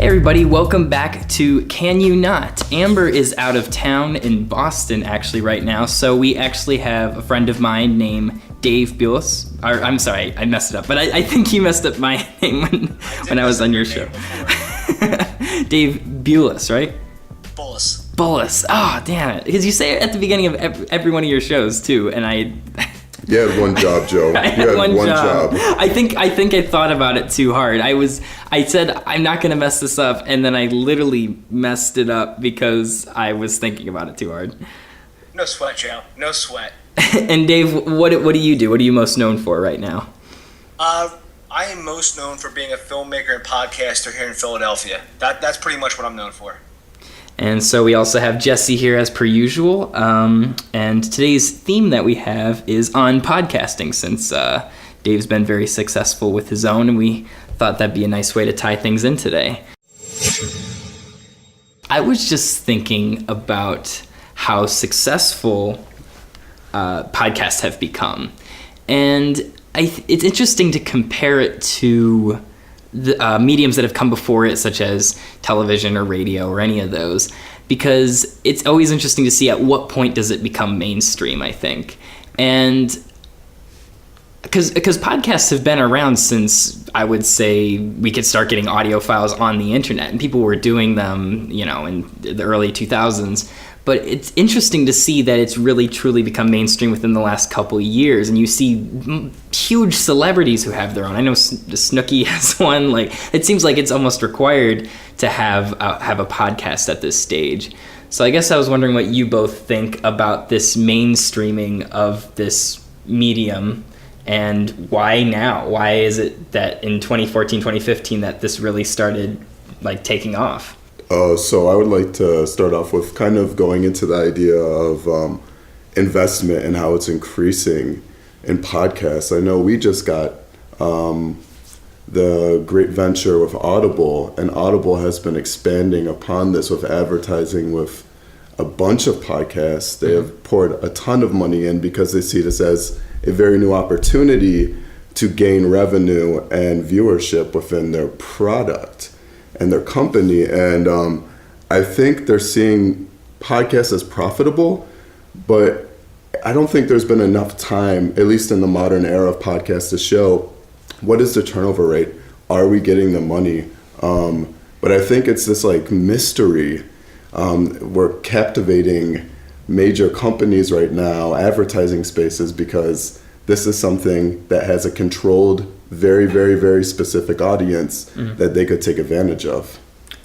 Hey everybody, welcome back to Can You Not? Amber is out of town in Boston actually right now, so we actually have a friend of mine named Dave Bullis. I'm sorry, I messed it up, but I think you messed up my name when I was on your show. Dave Bullis, right? Bullis. Oh, damn it. Because you say it at the beginning of every one of your shows too, and I... You had one job, Joe. I had one job. I think I thought about it too hard. I said I'm not gonna mess this up, and then I literally messed it up because I was thinking about it too hard. No sweat, Joe. No sweat. And Dave, what do you do? What are you most known for right now? I am most known for being a filmmaker and podcaster here in Philadelphia. That's pretty much what I'm known for. And so we also have Jesse here as per usual. And today's theme that we have is on podcasting, since Dave's been very successful with his own, and we thought that'd be a nice way to tie things in today. I was just thinking about how successful podcasts have become. And it's interesting to compare it to the mediums that have come before it, such as television or radio or any of those, because it's always interesting to see at what point does it become mainstream, I think. And because podcasts have been around since, I would say, we could start getting audio files on the internet, and people were doing them, in the early 2000s. But it's interesting to see that it's really truly become mainstream within the last couple of years, and you see huge celebrities who have their own. I know Snooki has one. Like, it seems like it's almost required to have a podcast at this stage. So I guess I was wondering what you both think about this mainstreaming of this medium, and why now? Why is it that in 2014, 2015 that this really started taking off? So I would like to start off with kind of going into the idea of investment and how it's increasing in podcasts. I know we just got the great venture with Audible, and Audible has been expanding upon this with advertising with a bunch of podcasts. They have poured a ton of money in because they see this as a very new opportunity to gain revenue and viewership within their product and their company. And I think they're seeing podcasts as profitable, but I don't think there's been enough time, at least in the modern era of podcasts, to show what is the turnover rate. Are we getting the money? But I think it's this mystery. We're captivating major companies right now, advertising spaces, because this is something that has a controlled, very, very, very specific audience that they could take advantage of.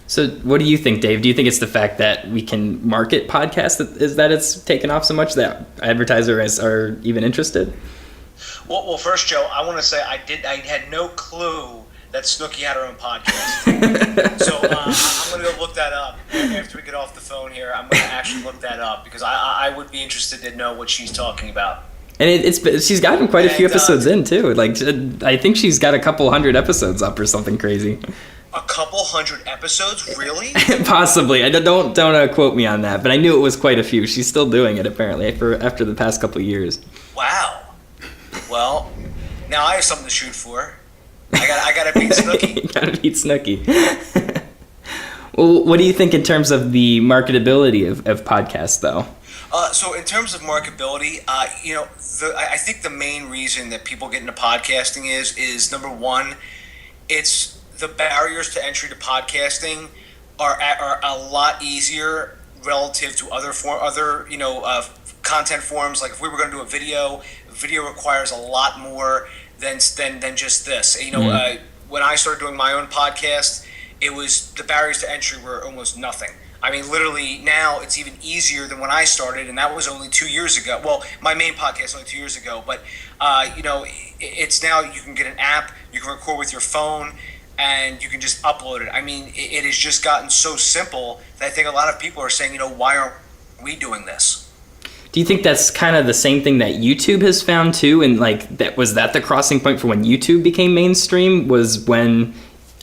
So what do you think, Dave? Do you think it's the fact that we can market podcasts that it's taken off so much that advertisers are even interested? Well, first, Joe, I want to say I had no clue that Snooki had her own podcast. So I'm going to go look that up after we get off the phone here. I'm going to actually look that up because I would be interested to know what she's talking about. And she's gotten quite a few episodes in too. I think she's got a couple hundred episodes up or something crazy. A couple hundred episodes, really? Possibly. I don't quote me on that, but I knew it was quite a few. She's still doing it apparently after the past couple of years. Wow. Well, now I have something to shoot for. I gotta beat Snooki. Gotta beat Snooki. Well, what do you think in terms of the marketability of podcasts, though? So in terms of marketability, I think the main reason that people get into podcasting is number one, it's the barriers to entry to podcasting are a lot easier relative to other content forms. Like if we were going to do a video requires a lot more than just this. When I started doing my own podcast, it was the barriers to entry were almost nothing. I mean, literally now it's even easier than when I started, and that was only 2 years ago. Well, my main podcast was only 2 years ago, but it's now you can get an app, you can record with your phone, and you can just upload it. I mean, it has just gotten so simple that I think a lot of people are saying, why aren't we doing this? Do you think that's kind of the same thing that YouTube has found too? And was that the crossing point for when YouTube became mainstream? Was when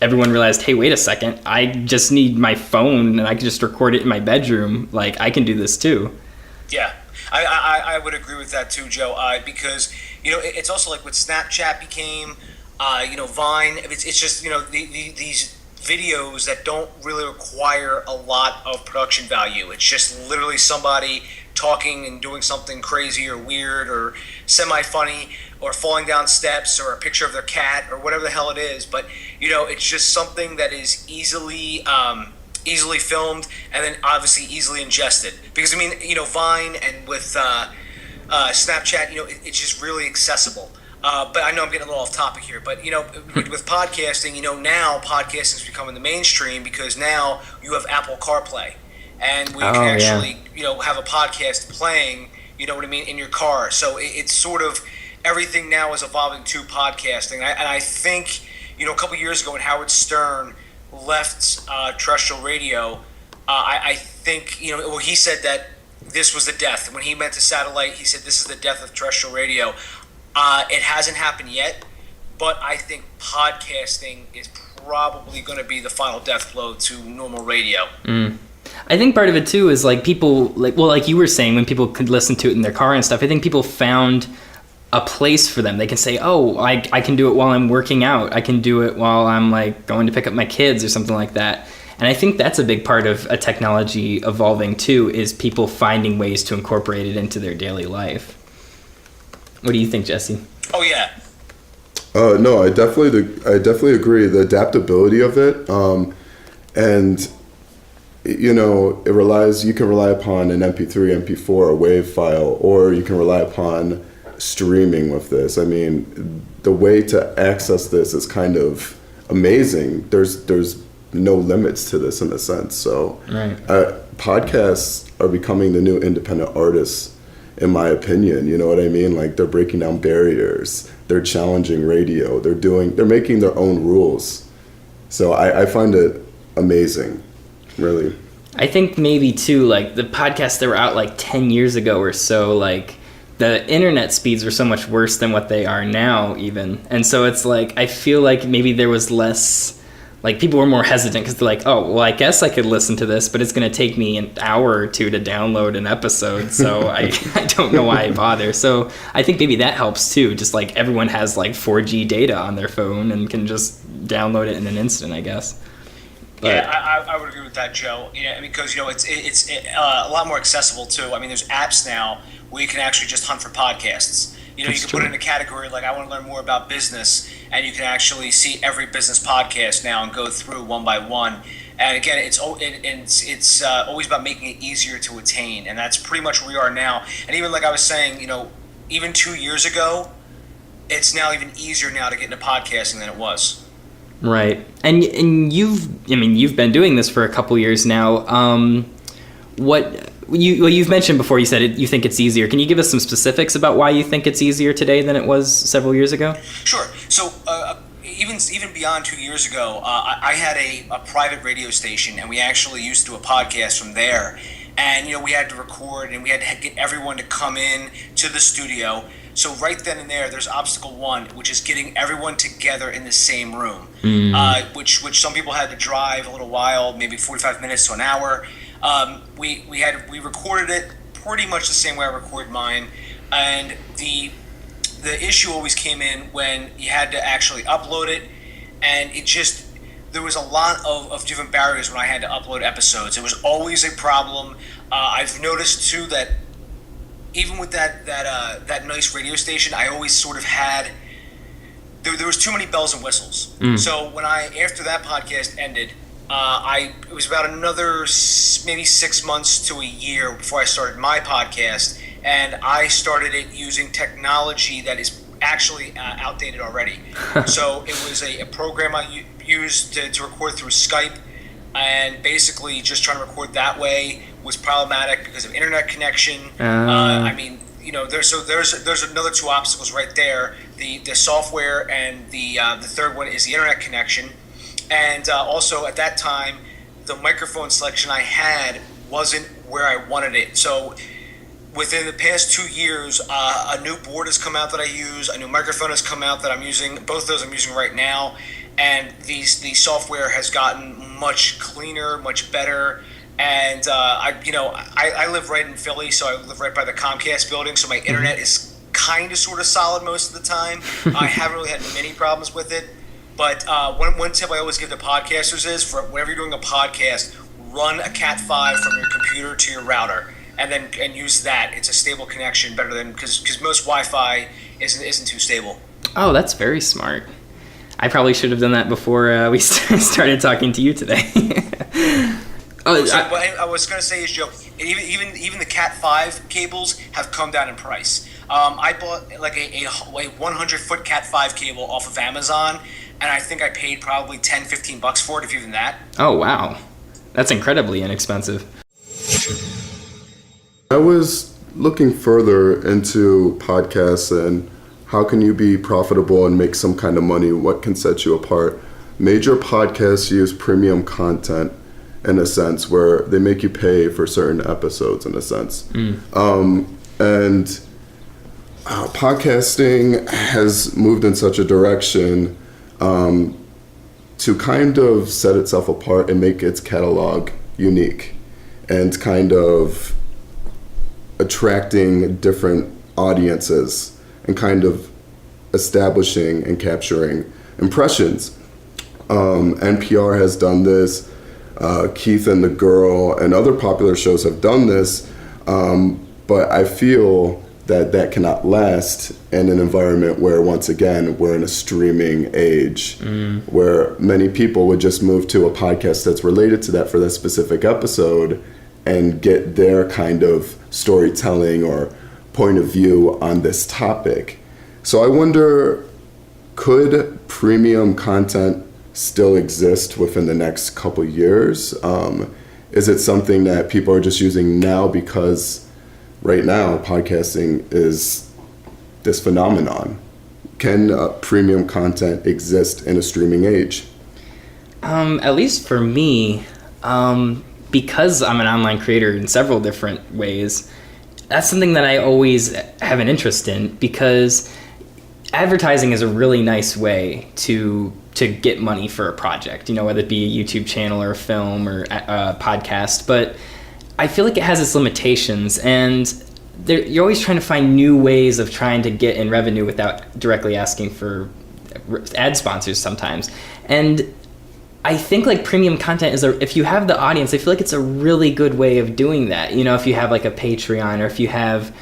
everyone realized, hey, wait a second, I just need my phone and I can just record it in my bedroom. I can do this too. Yeah, I would agree with that too, Joe. Because it's also like what Snapchat became. Vine. It's just these videos that don't really require a lot of production value. It's just literally somebody talking and doing something crazy or weird or semi-funny or falling down steps or a picture of their cat or whatever the hell it is. But, it's just something that is easily filmed and then obviously easily ingested. Because, Vine and with Snapchat, it's just really accessible. But I know I'm getting a little off topic here, but with podcasting, now podcasting is becoming the mainstream because now you have Apple CarPlay, and we can actually have a podcast playing, in your car. So it's sort of everything now is evolving to podcasting, and I think a couple years ago when Howard Stern left terrestrial radio, I think he said that this was the death. When he went to satellite, he said this is the death of terrestrial radio. It hasn't happened yet, but I think podcasting is probably going to be the final death blow to normal radio. I think part of it too is like people like you were saying, when people could listen to it in their car and stuff, I think people found a place for them. They can say, oh, I can do it while I'm working out. I can do it while I'm like going to pick up my kids or something like that. And I think that's a big part of a technology evolving too, is people finding ways to incorporate it into their daily life. What do you think, Jesse? Oh yeah. No, I definitely agree. The adaptability of it, and you can rely upon an MP3, MP4, a WAV file, or you can rely upon streaming with this. I mean, the way to access this is kind of amazing. There's no limits to this in a sense. So, right. Podcasts are becoming the new independent artists. In my opinion, you know what I mean? Like, they're breaking down barriers, they're challenging radio, they're making their own rules. So I find it amazing, really. I think maybe too, like the podcasts that were out like 10 years ago or so, like the internet speeds were so much worse than what they are now even. And so it's like, I feel like maybe there was less, like people were more hesitant because they're like, oh, well, I guess I could listen to this, but it's going to take me an hour or two to download an episode. So I don't know why I bother. So I think maybe that helps too. Just like everyone has like 4G data on their phone and can just download it in an instant, I guess. But, yeah, I would agree with that, Joe. Yeah, because it's a lot more accessible too. I mean, there's apps now where you can actually just hunt for podcasts. You can put it in a category like I want to learn more about business, and you can actually see every business podcast now and go through one by one. And again, it's always about making it easier to attain, and that's pretty much where we are now. And even like I was saying, even 2 years ago, it's now even easier now to get into podcasting than it was. Right, and you've been doing this for a couple years now. You've mentioned before, you said you think it's easier. Can you give us some specifics about why you think it's easier today than it was several years ago? Sure. So even beyond 2 years ago, I had a private radio station, and we actually used to do a podcast from there. And we had to record, and we had to get everyone to come in to the studio. So right then and there, there's obstacle one, which is getting everyone together in the same room, which some people had to drive a little while, maybe 45 minutes to an hour. We recorded it pretty much the same way I recorded mine, and the issue always came in when you had to actually upload it, and there was a lot of different barriers when I had to upload episodes. It was always a problem. I've noticed too that even with that nice radio station, I always sort of had there was too many bells and whistles. So when after that podcast ended, it was about another maybe 6 months to a year before I started my podcast, and I started it using technology that is actually outdated already. So it was a program I used to record through Skype, and basically just trying to record that way was problematic because of internet connection. There's another two obstacles right there: the software, and the third one is the internet connection. And also at that time, the microphone selection I had wasn't where I wanted it. So within the past 2 years, a new board has come out that I use. A new microphone has come out that I'm using. Both of those I'm using right now. And the software has gotten much cleaner, much better. And I live right in Philly, so I live right by the Comcast building. So my internet is kind of sort of solid most of the time. I haven't really had many problems with it. But one tip I always give to podcasters is for whenever you're doing a podcast, run a Cat 5 from your computer to your router, and use that. It's a stable connection, better than because most Wi-Fi isn't too stable. Oh, that's very smart. I probably should have done that before we started talking to you today. What I was going to say is, Joe, even the Cat 5 cables have come down in price. I bought like a 100-foot Cat 5 cable off of Amazon, and I think I paid probably $10-15 for it, if even that. Oh, wow. That's incredibly inexpensive. I was looking further into podcasts and how can you be profitable and make some kind of money? What can set you apart? Major podcasts use premium content in a sense where they make you pay for certain episodes in a sense. And podcasting has moved in such a direction to kind of set itself apart and make its catalog unique and kind of attracting different audiences and kind of establishing and capturing impressions. NPR has done this, Keith and the Girl and other popular shows have done this, but I feel that cannot last in an environment where, once again, we're in a streaming age where many people would just move to a podcast that's related to that for that specific episode and get their kind of storytelling or point of view on this topic. So I wonder, could premium content still exist within the next couple years? Is it something that people are just using now because right now podcasting is this phenomenon? Can premium content exist in a streaming age? At least for me, because I'm an online creator in several different ways, that's something that I always have an interest in, because advertising is a really nice way to get money for a project, whether it be a YouTube channel or a film or a podcast. But I feel like it has its limitations, and you're always trying to find new ways of trying to get in revenue without directly asking for ad sponsors sometimes. And I think like premium content if you have the audience, I feel like it's a really good way of doing that. If you have like a Patreon, or if you have,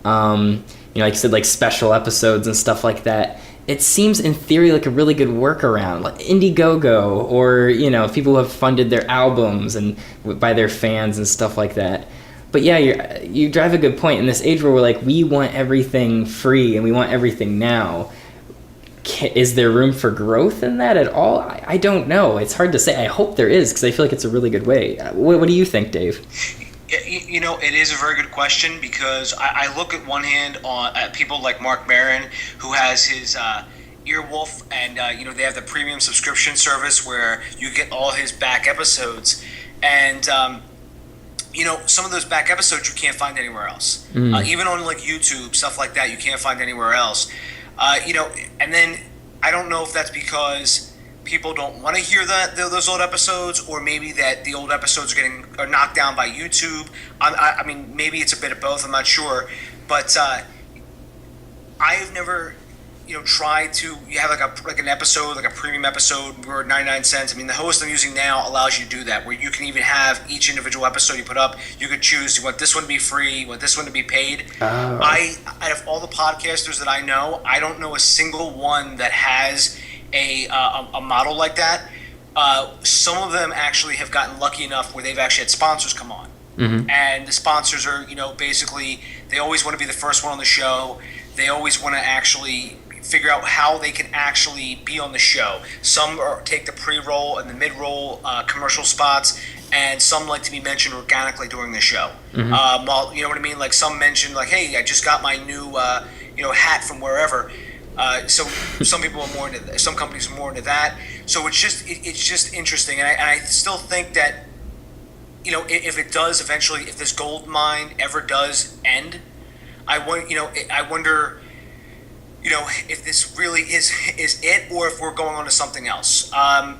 like you said, like special episodes and stuff like that, it seems in theory like a really good workaround, like Indiegogo, or, people who have funded their albums and by their fans and stuff like that. But yeah, you drive a good point. In this age where we're like, we want everything free and we want everything now, is there room for growth in that at all? I don't know. It's hard to say. I hope there is, because I feel like it's a really good way. What do you think, Dave? It is a very good question, because I look at one hand at people like Mark Maron, who has his Earwolf, and they have the premium subscription service where you get all his back episodes, and some of those back episodes you can't find anywhere else. Even on like YouTube, stuff like that, you can't find anywhere else. And then I don't know if that's because people don't want to hear those old episodes, or maybe that the old episodes are knocked down by YouTube. I mean, maybe it's a bit of both. I'm not sure, but I've never tried to have like an episode, like a premium episode, where 99 cents. I mean, the host I'm using now allows you to do that, where you can even have each individual episode you put up, you could choose, you want this one to be free, you want this one to be paid. Out of all the podcasters that I know, I don't know a single one that has a model like that. Some of them actually have gotten lucky enough where they've actually had sponsors come on. And the sponsors are, basically, they always want to be the first one on the show. They always want to actually figure out how they can actually be on the show. Some take the pre-roll and the mid-roll commercial spots, and some like to be mentioned organically during the show. You know what I mean? Like some mention, like, hey, I just got my new hat from wherever. So some people are more into that. Some companies are more into that. So it's just interesting, and I still think that if it does eventually, if this gold mine ever does end, I wonder if this really is it, or if we're going on to something else.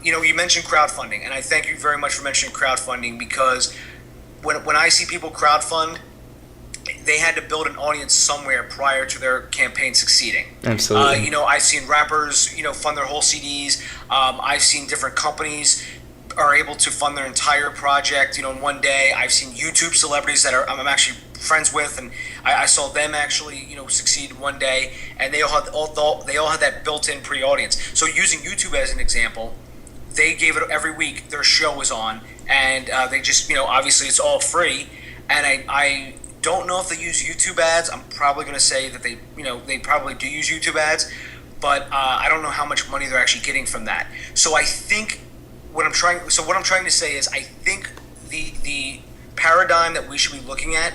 You mentioned crowdfunding, and I thank you very much for mentioning crowdfunding, because when I see people crowdfund, they had to build an audience somewhere prior to their campaign succeeding. Absolutely. I've seen rappers, fund their whole CDs. I've seen different companies are able to fund their entire project, in one day. I've seen YouTube celebrities that I'm actually friends with, and I saw them actually, succeed one day, and they all had that built-in pre-audience. So using YouTube as an example, they gave it every week. Their show was on, and they just, obviously it's all free, and I don't know if they use YouTube ads. I'm probably going to say that they probably do use YouTube ads, but I don't know how much money they're actually getting from that. So I think what I'm trying to say is, I think the paradigm that we should be looking at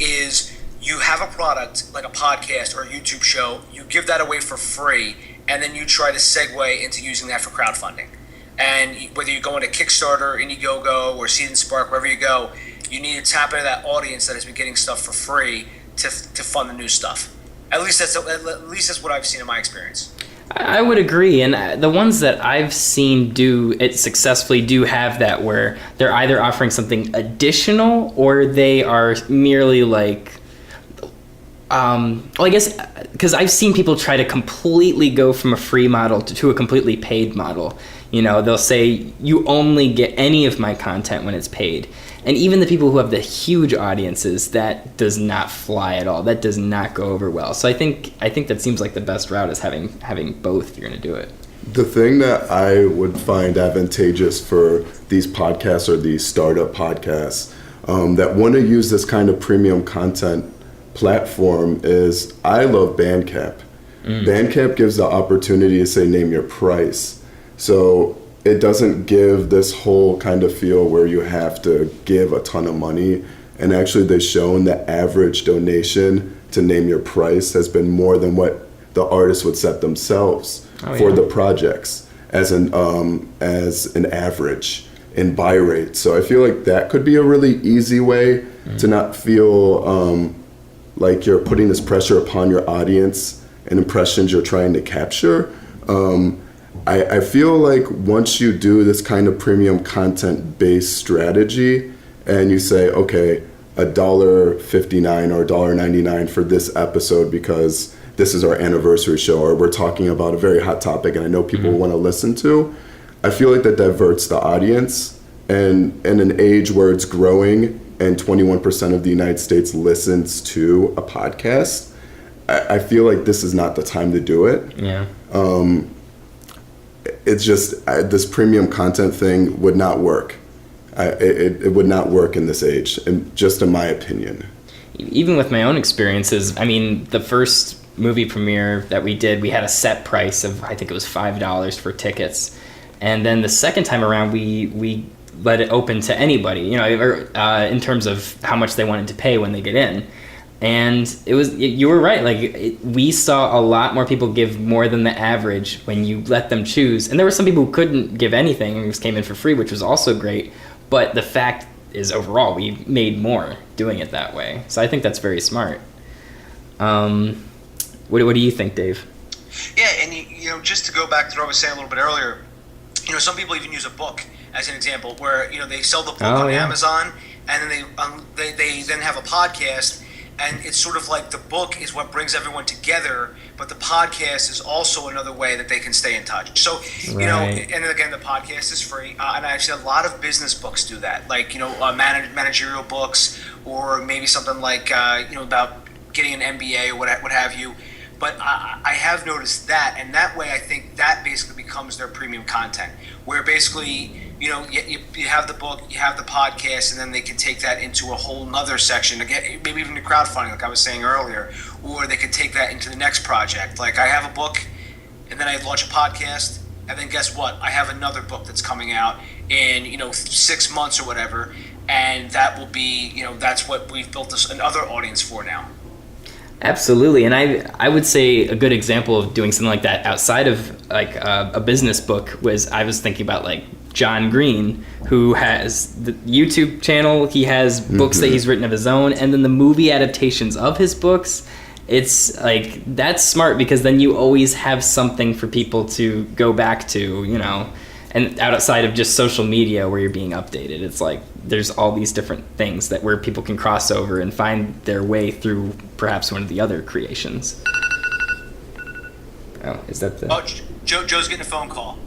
is, you have a product like a podcast or a YouTube show, you give that away for free, and then you try to segue into using that for crowdfunding. And whether you go into Kickstarter, Indiegogo, or Seed and Spark, wherever you go, you need to tap into that audience that has been getting stuff for free to fund the new stuff. At least that's what I've seen in my experience. I would agree, and the ones that I've seen do it successfully do have that, where they're either offering something additional or they are merely like, I guess, because I've seen people try to completely go from a free model to a completely paid model. They'll say, you only get any of my content when it's paid. And even the people who have the huge audiences, that does not fly at all. That does not go over well. So I think that seems like the best route is having both if you're going to do it. The thing that I would find advantageous for these podcasts or these startup podcasts that want to use this kind of premium content platform is, I love Bandcamp. Bandcamp gives the opportunity to say, name your price. So it doesn't give this whole kind of feel where you have to give a ton of money. And actually, they've shown the average donation to name your price has been more than what the artists would set themselves for the projects as an average in buy rate. So I feel like that could be a really easy way to not feel like you're putting this pressure upon your audience and impressions you're trying to capture. I feel like once you do this kind of premium content-based strategy and you say, okay, $1.59 or $1.99 for this episode because this is our anniversary show, or we're talking about a very hot topic and I know people want to listen to, I feel like that diverts the audience. And in an age where it's growing and 21% of the United States listens to a podcast, I feel like this is not the time to do it. Yeah. It's just this premium content thing would not work. It would not work in this age, just in my opinion. Even with my own experiences, I mean, the first movie premiere that we did, we had a set price of, I think it was $5 for tickets. And then the second time around, we let it open to anybody, in terms of how much they wanted to pay when they get in. And you were right, we saw a lot more people give more than the average when you let them choose. And there were some people who couldn't give anything and just came in for free, which was also great. But the fact is, overall, we made more doing it that way. So I think that's very smart. What do you think, Dave? Yeah, and just to go back to what I was saying a little bit earlier, some people even use a book as an example, where they sell the book on Amazon, and then they then have a podcast. And it's sort of like the book is what brings everyone together, but the podcast is also another way that they can stay in touch. So, and then again, the podcast is free. And actually, a lot of business books do that, like, managerial books, or maybe something like, about getting an MBA or what have you. But I have noticed that, and that way I think that basically becomes their premium content, where basically, you have the book, you have the podcast, and then they can take that into a whole nother section, again, maybe even the crowdfunding, like I was saying earlier, or they could take that into the next project. Like, I have a book, and then I launch a podcast, and then guess what? I have another book that's coming out in, 6 months or whatever, and that will be, that's what we've built another audience for now. Absolutely, and I would say a good example of doing something like that outside of like a business book I was thinking about like John Green, who has the YouTube channel. He has books that he's written of his own, and then the movie adaptations of his books. It's like, that's smart, because then you always have something for people to go back to, and outside of just social media where you're being updated, it's like there's all these different things that where people can cross over and find their way through perhaps one of the other creations. Oh, is that the... Oh, Joe's getting a phone call.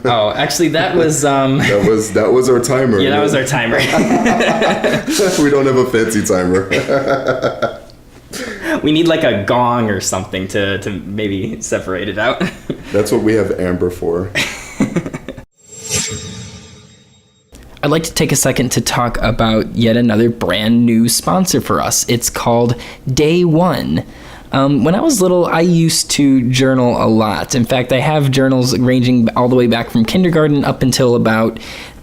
Oh, actually, that was that was our timer. Yeah, that was our timer. We don't have a fancy timer. We need like a gong or something to maybe separate it out. That's what we have Amber for. I'd like to take a second to talk about yet another brand new sponsor for us. It's called Day One. When I was little, I used to journal a lot. In fact, I have journals ranging all the way back from kindergarten up until about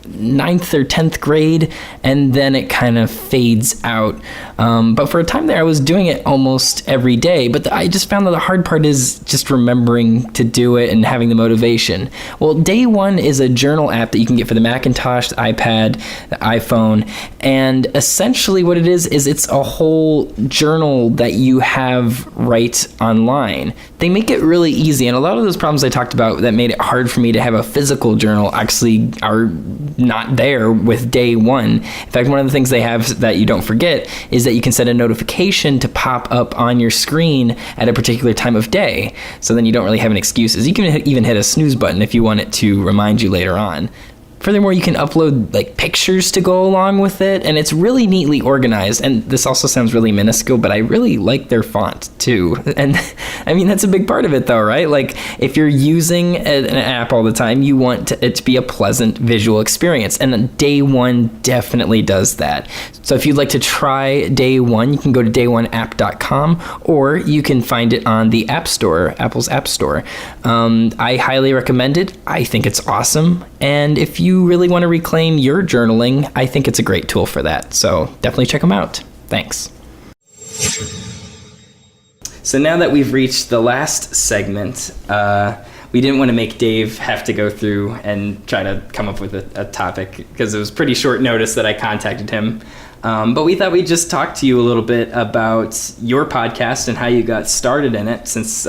9th or 10th grade, and then it kind of fades out. But for a time there, I was doing it almost every day, but I just found that the hard part is just remembering to do it and having the motivation. Well, Day One is a journal app that you can get for the Macintosh, the iPad, the iPhone, and essentially what it is it's a whole journal that you have right online. They make it really easy, and a lot of those problems I talked about that made it hard for me to have a physical journal actually are not there with Day One. In fact, one of the things they have that you don't forget is that you can set a notification to pop up on your screen at a particular time of day. So then you don't really have any excuses. You can even hit a snooze button if you want it to remind you later on. Furthermore, you can upload like pictures to go along with it, and it's really neatly organized. And this also sounds really minuscule, but I really like their font too. And I mean, that's a big part of it though, right? Like if you're using an app all the time, you want it to be a pleasant visual experience. And Day One definitely does that. So if you'd like to try Day One, you can go to dayoneapp.com, or you can find it on the App Store, Apple's App Store. I highly recommend it. I think it's awesome. And if you really want to reclaim your journaling, I think it's a great tool for that. So definitely check them out. Thanks. So now that we've reached the last segment, we didn't want to make Dave have to go through and try to come up with a topic because it was pretty short notice that I contacted him. But we thought we'd just talk to you a little bit about your podcast and how you got started in it, since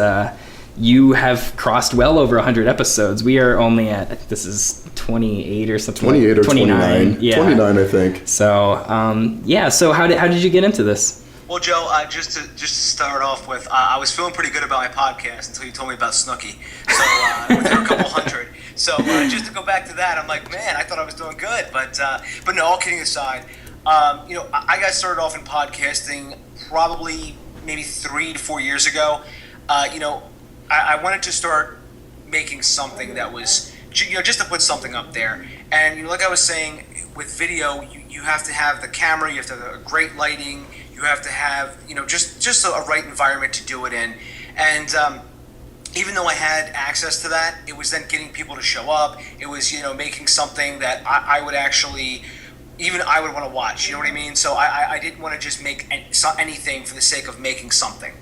you have crossed well over 100 episodes. We are only at, I think this is 28 or something. 28 or 29. Yeah. 29, I think. So, so how did you get into this? Well, Joe, just to start off with, I was feeling pretty good about my podcast until you told me about Snooki. So there were a couple hundred. So just to go back to that, I'm like, man, I thought I was doing good. But no, all kidding aside, I got started off in podcasting probably maybe 3 to 4 years ago. I wanted to start making something that was, just to put something up there. And like I was saying, with video, you have to have the camera, you have to have a great lighting, you have to have, just a right environment to do it in. And even though I had access to that, it was then getting people to show up. It was, making something that I would actually, even I would want to watch, you know what I mean? So I didn't want to just make anything for the sake of making something.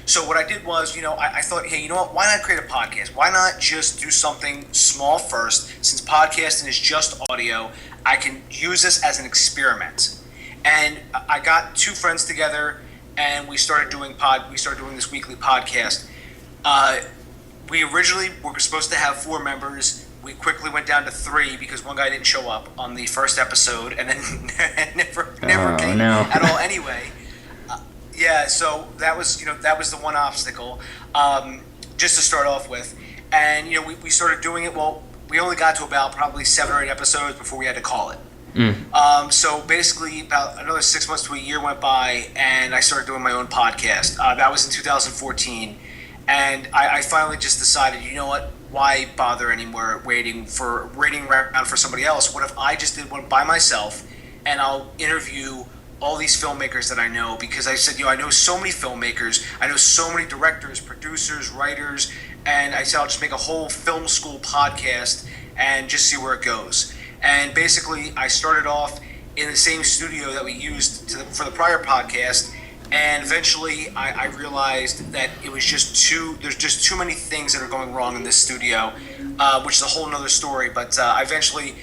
So what I did was, I thought, hey, you know what? Why not create a podcast? Why not just do something small first? Since podcasting is just audio, I can use this as an experiment. And I got 2 friends together, and we started doing this weekly podcast. We originally were supposed to have 4 members. We quickly went down to 3 because one guy didn't show up on the first episode, and then never came at all anyway. Yeah, so that was the one obstacle, just to start off with. And, we started doing it. Well, we only got to about probably 7 or 8 episodes before we had to call it. So basically about another 6 months to a year went by, and I started doing my own podcast. That was in 2014. And I finally just decided, you know what, why bother anymore waiting around for somebody else? What if I just did one by myself, and I'll interview all these filmmakers that I know, because I said, I know so many filmmakers, I know so many directors, producers, writers, and I said I'll just make a whole film school podcast and just see where it goes. And basically, I started off in the same studio that we used for the prior podcast, and eventually I realized that it was there's just too many things that are going wrong in this studio, which is a whole nother story, but I eventually,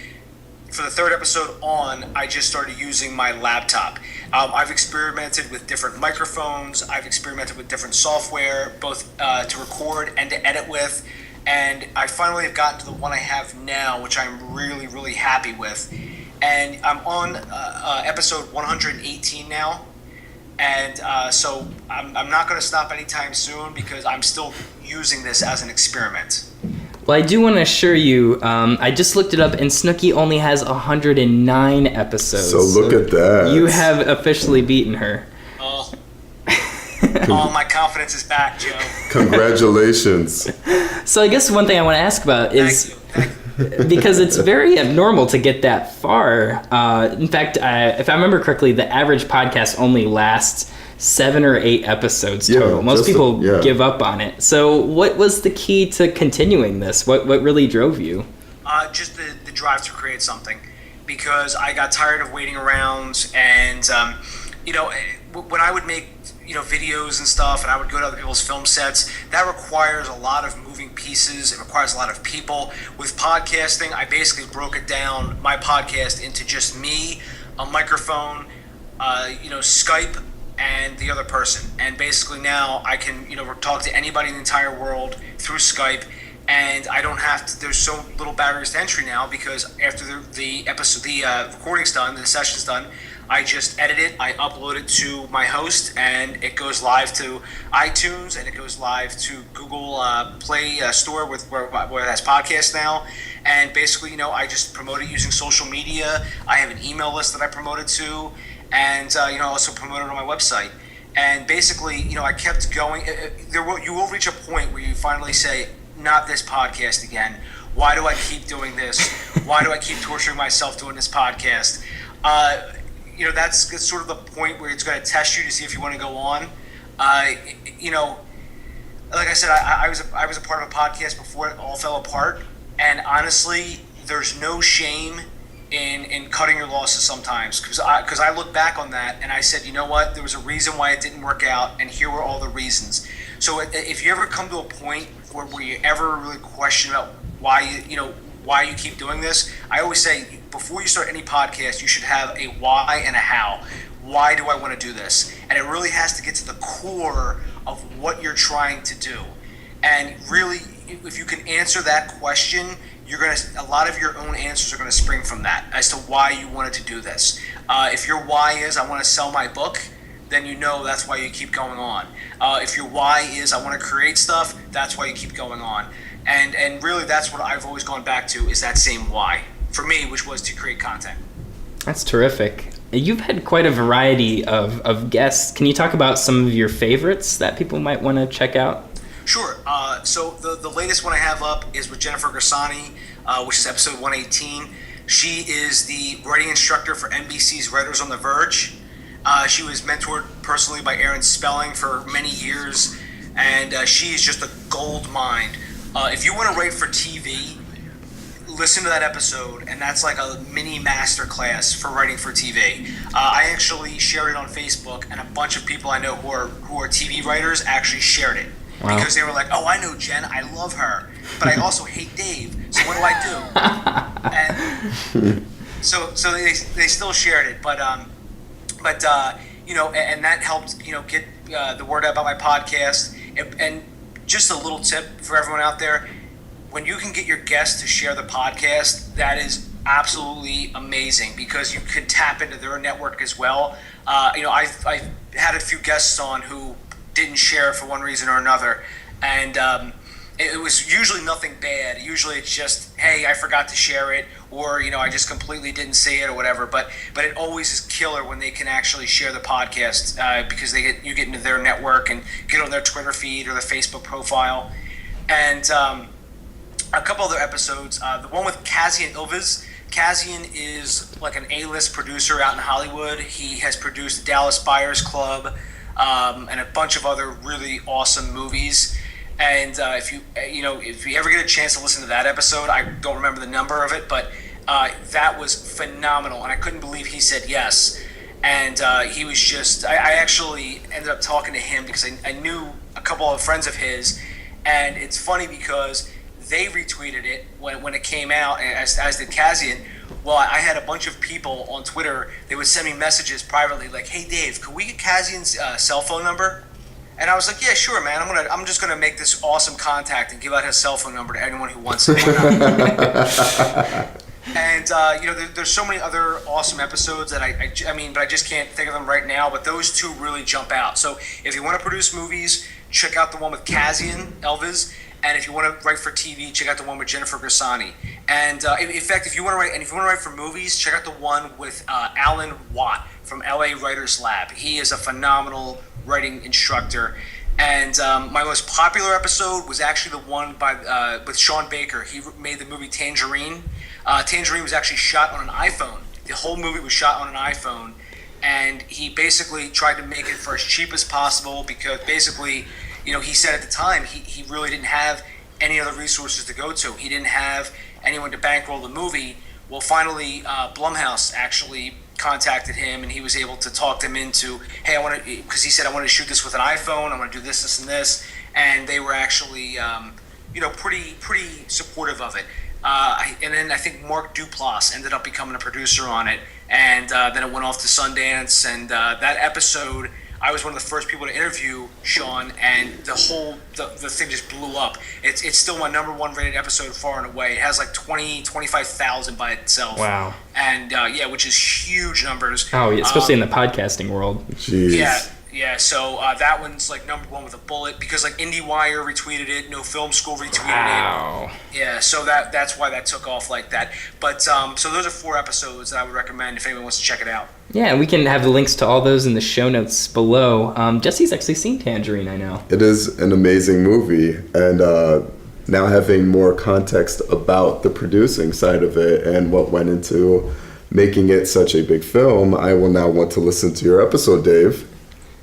for the 3rd episode on, I just started using my laptop. I've experimented with different microphones. I've experimented with different software, both to record and to edit with. and I finally have gotten to the one I have now, which I'm really, really happy with. And I'm on episode 118 now. And so I'm not going to stop anytime soon because I'm still using this as an experiment. Well, I do want to assure you, I just looked it up, and Snooki only has 109 episodes. So look at that. You have officially beaten her. Oh, my confidence is back, Joe. Congratulations. So I guess one thing I want to ask about is... Thank you. Because it's very abnormal to get that far. In fact, if I remember correctly, the average podcast only lasts 7 or 8 episodes total. Most people give up on it. So what was the key to continuing this? What really drove you? Just the drive to create something. Because I got tired of waiting around, and when I would make videos and stuff, and I would go to other people's film sets, that requires a lot of moving pieces. It requires a lot of people. With podcasting, I basically broke it down, my podcast, into just me, a microphone, Skype, and the other person. And basically now I can talk to anybody in the entire world through Skype, and I don't have to. There's so little barriers to entry now, because after the episode, the recording's done, the session's done, I just edit it, I upload it to my host, and it goes live to iTunes, and it goes live to Google Play Store where it has podcasts now. And basically, I just promote it using social media. I have an email list that I promote it to, and I also promote it on my website. And basically, I kept going. You will reach a point where you finally say, not this podcast again. Why do I keep doing this? Why do I keep torturing myself doing this podcast? That's sort of the point where it's going to test you to see if you want to go on. Like I said, I was a part of a podcast before it all fell apart, and honestly, there's no shame in cutting your losses sometimes, because I look back on that and I said, you know what, there was a reason why it didn't work out, and here were all the reasons. So if you ever come to a point where you ever really question about why you keep doing this, I always say, before you start any podcast, you should have a why and a how. Why do I want to do this? And it really has to get to the core of what you're trying to do. And really, if you can answer that question, a lot of your own answers are going to spring from that as to why you wanted to do this. If your why is, I want to sell my book, then that's why you keep going on. If your why is, I want to create stuff, that's why you keep going on. And really, that's what I've always gone back to, is that same why for me, which was to create content. That's terrific. You've had quite a variety of guests. Can you talk about some of your favorites that people might want to check out? Sure. So the latest one I have up is with Jennifer Gersani, which is episode 118. She is the writing instructor for NBC's Writers on the Verge. She was mentored personally by Aaron Spelling for many years, and she is just a gold mine. If you want to write for TV, listen to that episode, and that's like a mini master class for writing for TV. I actually shared it on Facebook, and a bunch of people I know who are TV writers actually shared it. Wow. Because they were like, oh, I know Jen, I love her, but I also hate Dave, so what do I do? And so they still shared it, but and that helped get the word out about my podcast. And just a little tip for everyone out there: when you can get your guests to share the podcast, that is absolutely amazing, because you can tap into their network as well. I've had a few guests on who didn't share for one reason or another, and it was usually nothing bad. Usually it's just, hey, I forgot to share it, or I just completely didn't see it or whatever. But it always is killer when they can actually share the podcast, because you get into their network and get on their Twitter feed or their Facebook profile. And a couple other episodes, the one with Kazian Ilves. Kazian is like an A-list producer out in Hollywood. He has produced Dallas Buyers Club, and a bunch of other really awesome movies. And if you ever get a chance to listen to that episode, I don't remember the number of it, but that was phenomenal, and I couldn't believe he said yes. And he was just, I actually ended up talking to him because I knew a couple of friends of his, and it's funny because they retweeted it when it came out, as did Kazian. Well, I had a bunch of people on Twitter, they would send me messages privately like, hey Dave, could we get Kazian's cell phone number? And I was like, yeah, sure, man. I'm just gonna make this awesome contact and give out his cell phone number to anyone who wants it. And there's so many other awesome episodes that I mean, but I just can't think of them right now. But those two really jump out. So if you want to produce movies, check out the one with Kazian Elvis. And if you want to write for TV, check out the one with Jennifer Grassani. And in fact, if you want to write for movies, check out the one with Alan Watt from LA Writers Lab. He is a phenomenal writing instructor. And my most popular episode was actually the one with Sean Baker. He made the movie Tangerine. Tangerine was actually shot on an iPhone. The whole movie was shot on an iPhone. And he basically tried to make it for as cheap as possible because basically, he said at the time he really didn't have any other resources to go to. He didn't have anyone to bankroll the movie. Well, finally, Blumhouse actually contacted him, and he was able to talk them into, hey, because he said, I want to shoot this with an iPhone. I want to do this, and this. And they were actually, pretty supportive of it. And then I think Mark Duplass ended up becoming a producer on it. And then it went off to Sundance. And that episode, I was one of the first people to interview Sean, and the thing just blew up. It's still my number one rated episode far and away. It has like 25,000 by itself. Wow. And which is huge numbers. Oh, especially in the podcasting world. Jeez. Yeah. So that one's like number one with a bullet because like IndieWire retweeted it, No Film School retweeted it. Yeah. So that's why that took off like that. But so those are 4 episodes that I would recommend if anyone wants to check it out. Yeah, and we can have the links to all those in the show notes below. Jesse's actually seen Tangerine, I know. It is an amazing movie, and now having more context about the producing side of it and what went into making it such a big film, I will now want to listen to your episode, Dave.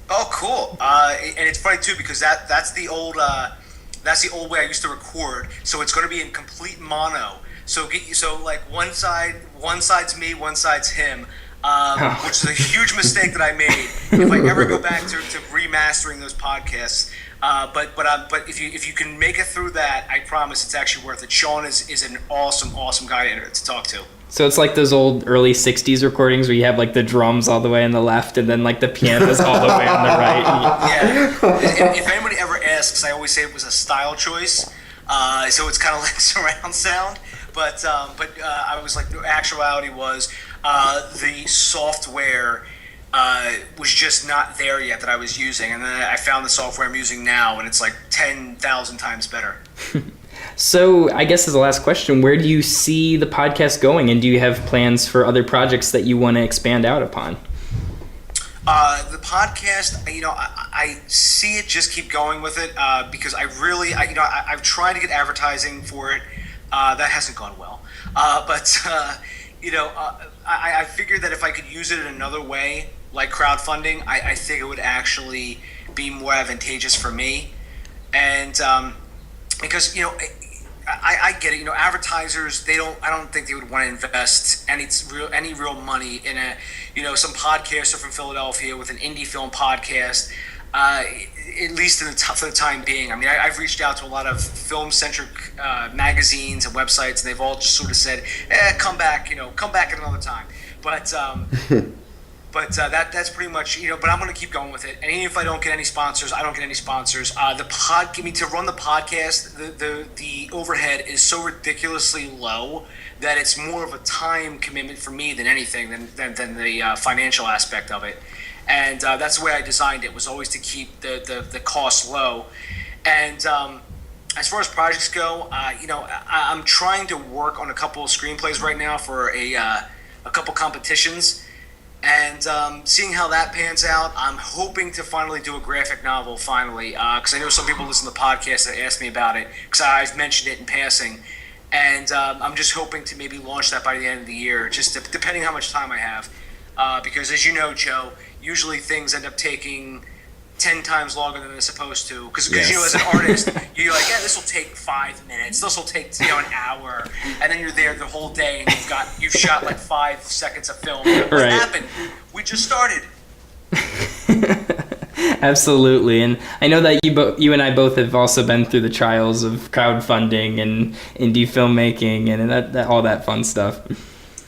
Oh, cool! And it's funny too because that's the old way I used to record. So it's going to be in complete mono. So like one side's me, one side's him. Which is a huge mistake that I made. If I ever go back to remastering those podcasts, but if you can make it through that, I promise it's actually worth it. Sean is an awesome guy to talk to. So it's like those old early 60s recordings where you have like the drums all the way on the left and then like the pianos all the way on the right. Yeah. If anybody ever asks, I always say it was a style choice. So it's kind of like surround sound. But I was like, the actuality was the software was just not there yet that I was using. And then I found the software I'm using now, and it's like 10,000 times better. So I guess as the last question, where do you see the podcast going? And do you have plans for other projects that you want to expand out upon? The podcast, I see it just keep going with it because I've tried to get advertising for it. That hasn't gone well. But I figured that if I could use it in another way, like crowdfunding, I think it would actually be more advantageous for me. And because, I get it. Advertisers, I don't think they would want to invest any real money in some podcaster from Philadelphia with an indie film podcast. At least for the time being. I mean, I've reached out to a lot of film-centric magazines and websites, and they've all just sort of said, come back at another time. But that's pretty much, but I'm going to keep going with it. And even if I don't get any sponsors, I don't get any sponsors. To run the podcast, the overhead is so ridiculously low that it's more of a time commitment for me than anything, than the financial aspect of it. And that's the way I designed it, was always to keep the costs low. And as far as projects go, I'm trying to work on a couple of screenplays right now for a couple competitions. And seeing how that pans out, I'm hoping to finally do a graphic novel finally, because I know some people listen to the podcast that ask me about it, because I've mentioned it in passing. And I'm just hoping to maybe launch that by the end of the year, just depending how much time I have. Because as you know, Joe, usually things end up taking 10 times longer than they're supposed to. Because as an artist, you're like, this will take 5 minutes. This will take an hour, and then you're there the whole day, and you've shot like 5 seconds of film. What happened? We just started. Absolutely, and I know that you and I both have also been through the trials of crowdfunding and indie filmmaking and that all that fun stuff.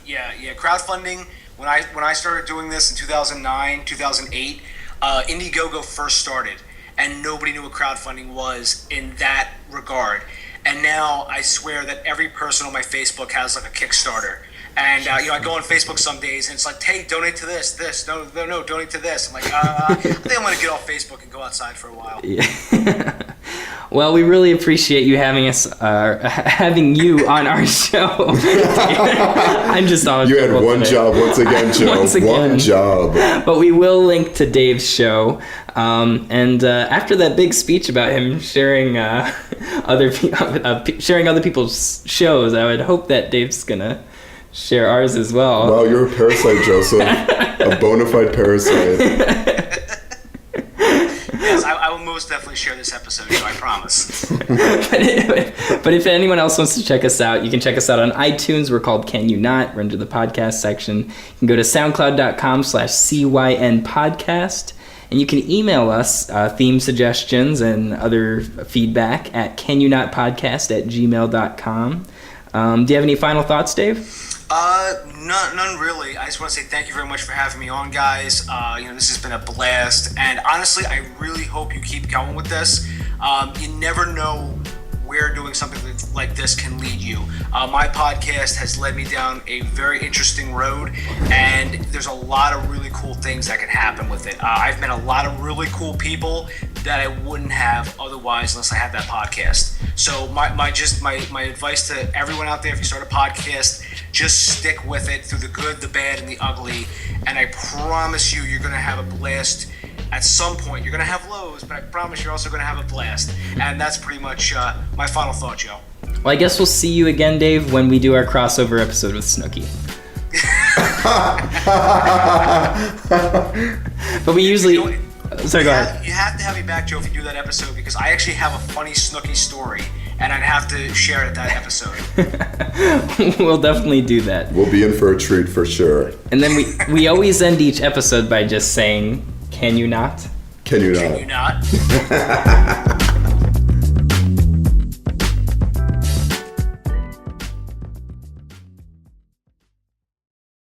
Yeah, crowdfunding. When I started doing this in 2009, 2008, Indiegogo first started, and nobody knew what crowdfunding was in that regard. And now I swear that every person on my Facebook has like a Kickstarter. And I go on Facebook some days, and it's like, hey, donate to this, no, donate to this. I'm like, I think I'm gonna get off Facebook and go outside for a while. Yeah. Well, we really appreciate you having you on our show. I'm just on. You had one job once again, Joe. One job. But we will link to Dave's show. And after that big speech about him sharing sharing other people's shows, I would hope that Dave's gonna share ours as well. Wow, you're a parasite, Joseph. A bona fide parasite. Yes, I will most definitely share this episode, so I promise. But if anyone else wants to check us out, you can check us out on iTunes. We're called Can You Not? We're under the podcast section. You can go to soundcloud.com/CYN podcast. And you can email us theme suggestions and other feedback at canyouNotPodcast@gmail.com. Do you have any final thoughts, Dave? None really. I just want to say thank you very much for having me on, guys. This has been a blast, and honestly, I really hope you keep going with this. You never know where doing something like this can lead you. My podcast has led me down a very interesting road, and there's a lot of really cool things that can happen with it. I've met a lot of really cool people that I wouldn't have otherwise unless I had that podcast. So my advice to everyone out there, if you start a podcast, just stick with it through the good, the bad, and the ugly, and I promise you're going to have a blast. At some point, you're going to have lows, but I promise you're also going to have a blast. And that's pretty much my final thought, Joe. Well, I guess we'll see you again, Dave, when we do our crossover episode with Snooki. But we usually... Sorry, go ahead. You have to have me back, Joe, if you do that episode, because I actually have a funny Snooki story, and I'd have to share it at that episode. We'll definitely do that. We'll be in for a treat for sure. And then we always end each episode by just saying, can you not? Can you not? Can you not?